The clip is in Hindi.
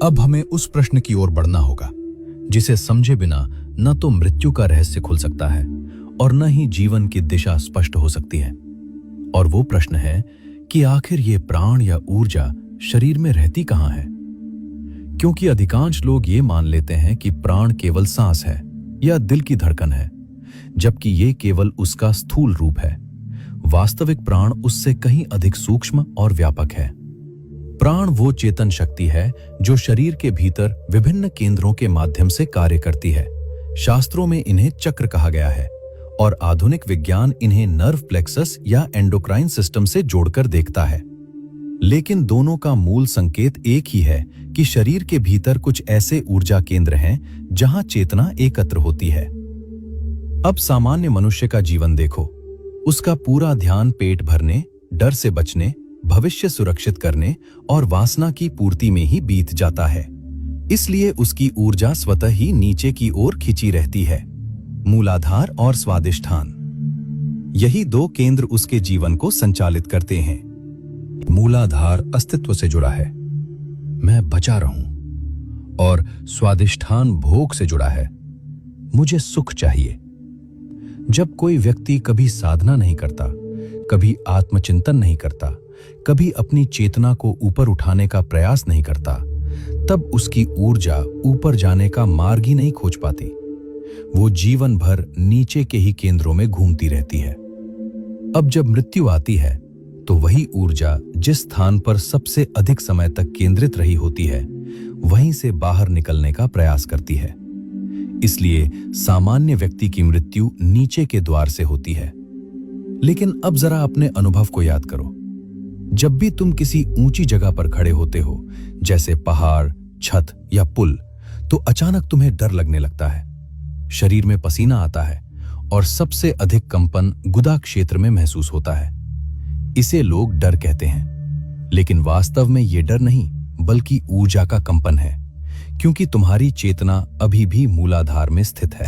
अब हमें उस प्रश्न की ओर बढ़ना होगा जिसे समझे बिना न तो मृत्यु का रहस्य खुल सकता है और न ही जीवन की दिशा स्पष्ट हो सकती है। और वो प्रश्न है कि आखिर ये प्राण या ऊर्जा शरीर में रहती कहां है? क्योंकि अधिकांश लोग ये मान लेते हैं कि प्राण केवल सांस है या दिल की धड़कन है, जबकि ये केवल उसका स्थूल रूप है। वास्तविक प्राण उससे कहीं अधिक सूक्ष्म और व्यापक है। प्राण वो चेतन शक्ति है जो शरीर के भीतर विभिन्न केंद्रों के माध्यम से कार्य करती है। शास्त्रों में इन्हें चक्र कहा गया है और आधुनिक विज्ञान इन्हें नर्व प्लेक्सस या एंडोक्राइन सिस्टम से जोड़कर देखता है। लेकिन दोनों का मूल संकेत एक ही है कि शरीर के भीतर कुछ ऐसे ऊर्जा केंद्र हैं जहां चेतना एकत्र होती है। अब सामान्य मनुष्य का जीवन देखो। उसका पूरा ध्यान पेट भरने, डर से बचने, भविष्य सुरक्षित करने और वासना की पूर्ति में ही बीत जाता है। इसलिए उसकी ऊर्जा स्वतः ही नीचे की ओर खिंची रहती है। मूलाधार और स्वादिष्ठान, यही दो केंद्र उसके जीवन को संचालित करते हैं। मूलाधार अस्तित्व से जुड़ा है, मैं बचा रहूं, और स्वादिष्ठान भोग से जुड़ा है, मुझे सुख चाहिए। जब कोई व्यक्ति कभी साधना नहीं करता, कभी आत्मचिंतन नहीं करता, कभी अपनी चेतना को ऊपर उठाने का प्रयास नहीं करता, तब उसकी ऊर्जा ऊपर जाने का मार्ग ही नहीं खोज पाती। वो जीवन भर नीचे के ही केंद्रों में घूमती रहती है। अब जब मृत्यु आती है तो वही ऊर्जा जिस स्थान पर सबसे अधिक समय तक केंद्रित रही होती है, वहीं से बाहर निकलने का प्रयास करती है। इसलिए सामान्य व्यक्ति की मृत्यु नीचे के द्वार से होती है। लेकिन अब जरा अपने अनुभव को याद करो। जब भी तुम किसी ऊंची जगह पर खड़े होते हो, जैसे पहाड़, छत या पुल, तो अचानक तुम्हें डर लगने लगता है। शरीर में पसीना आता है और सबसे अधिक कंपन गुदा क्षेत्र में महसूस होता है। इसे लोग डर कहते हैं, लेकिन वास्तव में ये डर नहीं बल्कि ऊर्जा का कंपन है, क्योंकि तुम्हारी चेतना अभी भी मूलाधार में स्थित है।